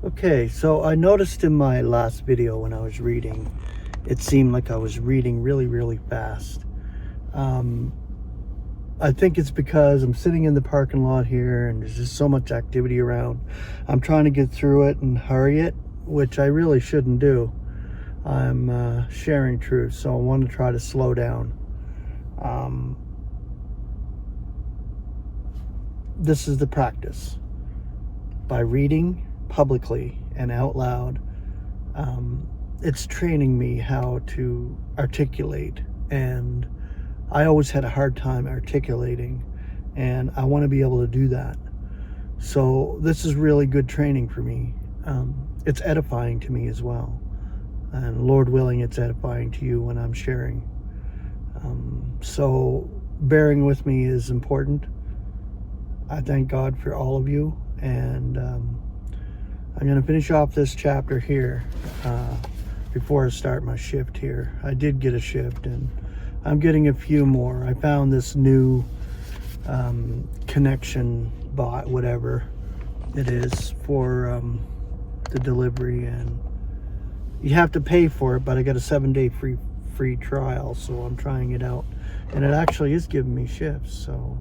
Okay, so I noticed in my last video when I was reading, it seemed like I was reading really, really fast. Um, I think it's because I'm sitting in the parking lot here and there's just so much activity around. I'm trying to get through it and hurry it, which I really shouldn't do. I'm sharing truth, so I want to try to slow down. Um, this is the practice. By reading publicly and out loud, it's training me how to articulate, and I always had a hard time articulating, and I want to be able to do that. So this is really good training for me. It's edifying to me as well, and Lord willing, it's edifying to you when I'm sharing. So bearing with me is important. I thank God for all of you, and I'm going to finish off this chapter here before I start my shift here. I did get a shift, and I'm getting a few more. I found this new connection bot, whatever it is, for the delivery, and you have to pay for it, but I got a 7-day free trial, so I'm trying it out, and it actually is giving me shifts, so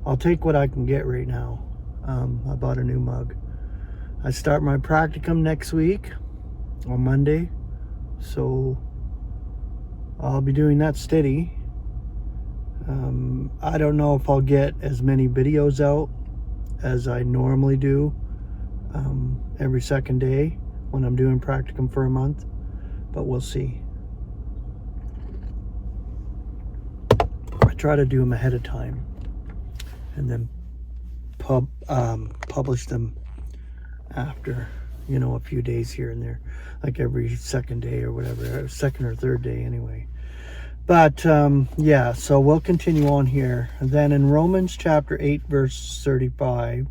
I'll take what I can get right now. I bought a new mug. I start my practicum next week on Monday, so I'll be doing that steady. I don't know if I'll get as many videos out as I normally do every second day when I'm doing practicum for a month, but we'll see. I try to do them ahead of time and then publish them after, a few days here and there, like every second day or whatever, second or third day anyway. But yeah, so we'll continue on here. And then in Romans chapter 8 verse 35,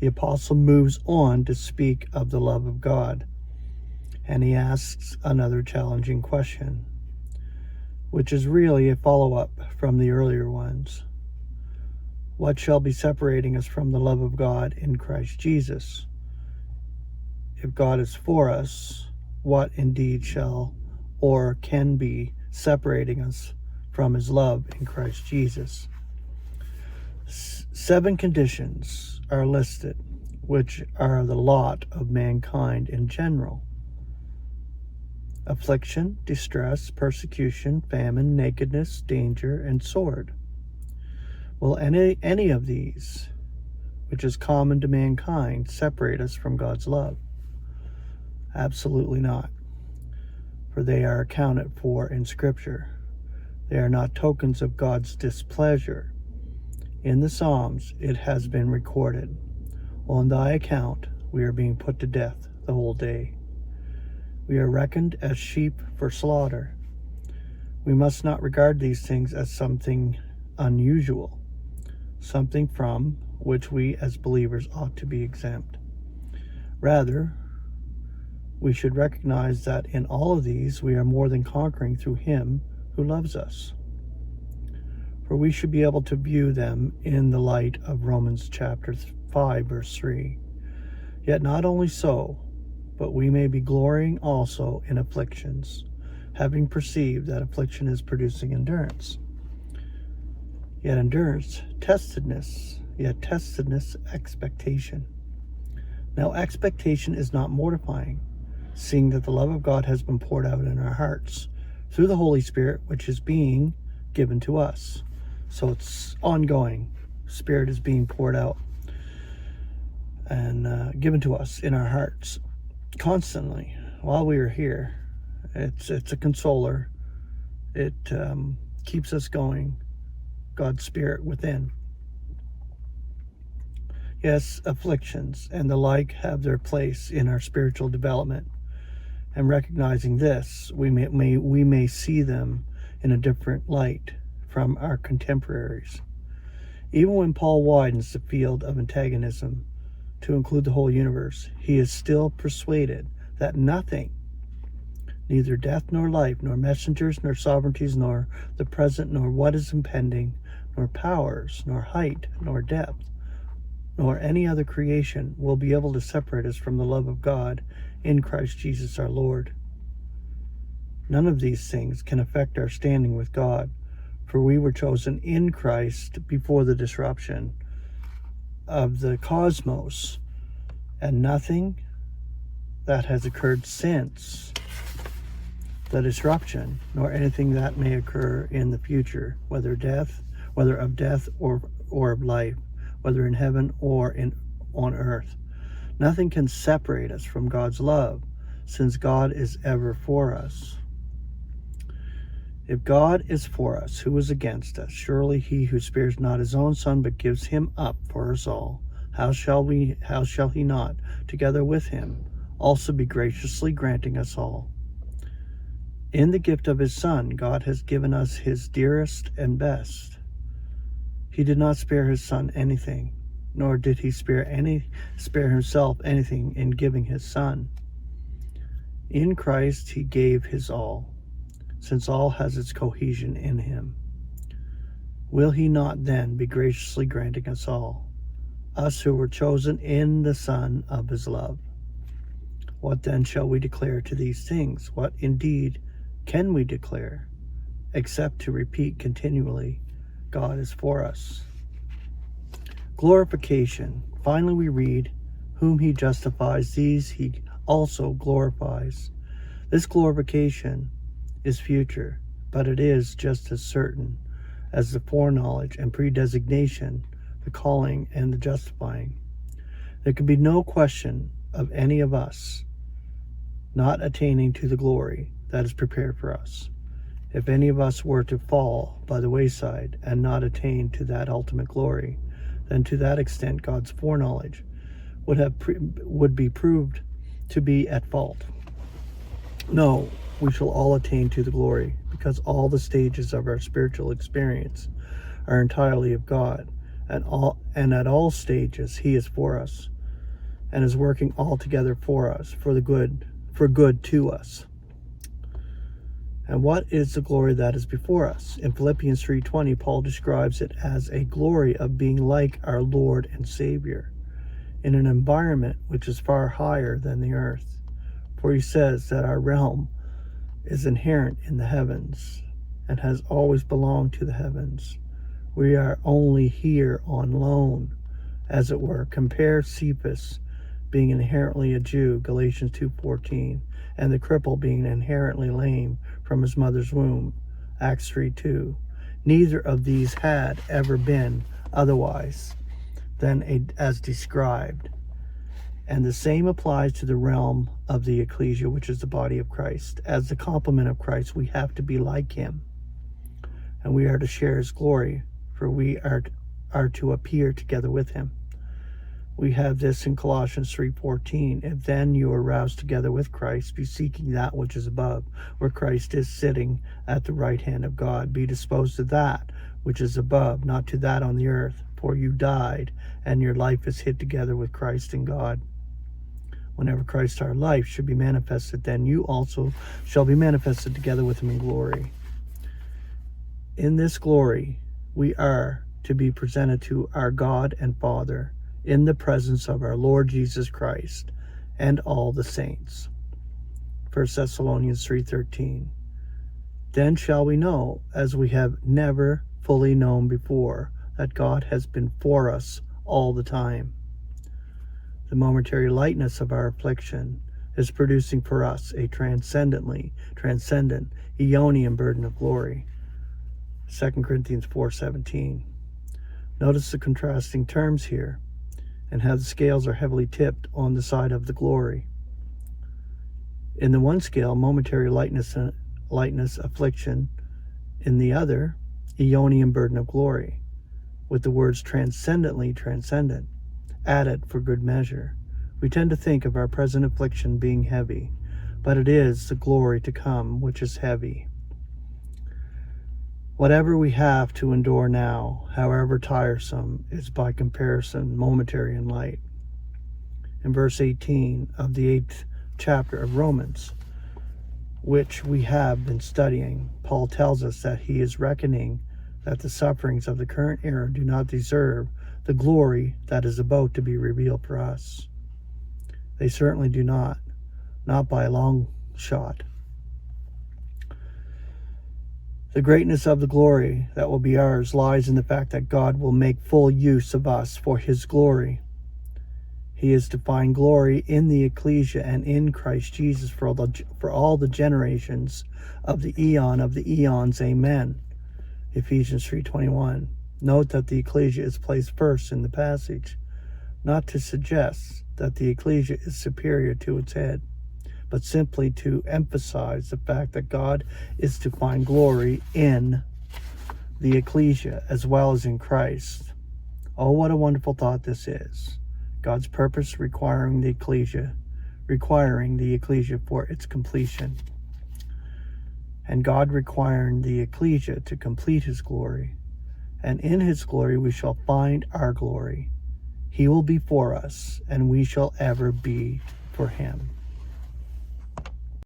the apostle moves on to speak of the love of God, and he asks another challenging question, which is really a follow-up from the earlier ones. What shall be separating us from the love of God in Christ Jesus? If God is for us, what indeed shall or can be separating us from his love in Christ Jesus? 7 conditions are listed, which are the lot of mankind in general: affliction, distress, persecution, famine, nakedness, danger, and sword. Will any of these, which is common to mankind, separate us from God's love? Absolutely not, for they are accounted for in Scripture. They are not tokens of God's displeasure. In the Psalms it has been recorded, on thy account we are being put to death the whole day. We are reckoned as sheep for slaughter. We must not regard these things as something unusual, something from which we as believers ought to be exempt. Rather, we should recognize that in all of these we are more than conquering through him who loves us. For we should be able to view them in the light of Romans chapter 5 verse 3. Yet not only so, but we may be glorying also in afflictions, having perceived that affliction is producing endurance. Yet endurance, testedness, yet testedness, expectation. Now expectation is not mortifying, seeing that the love of God has been poured out in our hearts through the Holy Spirit, which is being given to us. So it's ongoing. Spirit is being poured out and given to us in our hearts constantly while we are here. It's a consoler. It keeps us going. God's Spirit within. Yes, afflictions and the like have their place in our spiritual development. And recognizing this, we may see them in a different light from our contemporaries. Even when Paul widens the field of antagonism to include the whole universe, he is still persuaded that nothing, neither death nor life, nor messengers, nor sovereignties, nor the present, nor what is impending, nor powers, nor height, nor depth, nor any other creation will be able to separate us from the love of God in Christ Jesus our Lord. None of these things can affect our standing with God, for we were chosen in Christ before the disruption of the cosmos, and nothing that has occurred since the disruption, nor anything that may occur in the future, whether of death or of life, whether in heaven or on earth. Nothing can separate us from God's love, since God is ever for us. If God is for us, who is against us? Surely he who spares not his own son, but gives him up for us all, how shall he not, together with him, also be graciously granting us all? In the gift of his Son, God has given us his dearest and best. He did not spare his Son anything, nor did he spare himself anything in giving his Son. In Christ he gave his all, since all has its cohesion in him. Will he not then be graciously granting us all, us who were chosen in the Son of his love? What then shall we declare to these things? What indeed can we declare, except to repeat continually, God is for us? Glorification. Finally we read, whom he justifies, these he also glorifies. This glorification is future, but it is just as certain as the foreknowledge and predesignation, the calling and the justifying. There can be no question of any of us not attaining to the glory that is prepared for us. If any of us were to fall by the wayside and not attain to that ultimate glory, then to that extent God's foreknowledge would be proved to be at fault. No, we shall all attain to the glory, because all the stages of our spiritual experience are entirely of God, and at all stages he is for us, and is working all together for us, for good to us. And what is the glory that is before us? In Philippians 3:20, Paul describes it as a glory of being like our Lord and Savior, in an environment which is far higher than the earth. For he says that our realm is inherent in the heavens and has always belonged to the heavens. We are only here on loan, as it were. Compare Cephas being inherently a Jew, Galatians 2:14, and the cripple being inherently lame from his mother's womb, Acts 3:2. Neither of these had ever been otherwise than as described. And the same applies to the realm of the ecclesia, which is the body of Christ. As the complement of Christ, we have to be like him, and we are to share his glory, for we are to appear together with him. We have this in Colossians 3:14. If then you are roused together with Christ, be seeking that which is above, where Christ is sitting at the right hand of God. Be disposed to that which is above, not to that on the earth. For you died, and your life is hid together with Christ in God. Whenever Christ our life should be manifested, then you also shall be manifested together with him in glory. In this glory we are to be presented to our God and Father, in the presence of our Lord Jesus Christ and all the saints. 1 Thessalonians 3:13. Then shall we know, as we have never fully known before, that God has been for us all the time. The momentary lightness of our affliction is producing for us a transcendent, Aeonian burden of glory. 2 Corinthians 4:17. Notice the contrasting terms here, and how the scales are heavily tipped on the side of the glory. In the one scale, momentary lightness, affliction. In the other, Aeonian burden of glory, with the words transcendent, added for good measure. We tend to think of our present affliction being heavy, but it is the glory to come which is heavy. Whatever we have to endure now, however tiresome, is by comparison momentary and light. In verse 18 of the 8th chapter of Romans, which we have been studying, Paul tells us that he is reckoning that the sufferings of the current era do not deserve the glory that is about to be revealed for us. They certainly do not by a long shot. The greatness of the glory that will be ours lies in the fact that God will make full use of us for his glory. He is to find glory in the ecclesia and in Christ Jesus for all the generations of the eon of the eons. Amen. Ephesians 3:21. Note that the ecclesia is placed first in the passage, not to suggest that the ecclesia is superior to its head, but simply to emphasize the fact that God is to find glory in the ecclesia as well as in Christ. Oh, what a wonderful thought this is. God's purpose requiring the ecclesia for its completion. And God requiring the ecclesia to complete his glory. And in his glory we shall find our glory. He will be for us, and we shall ever be for him.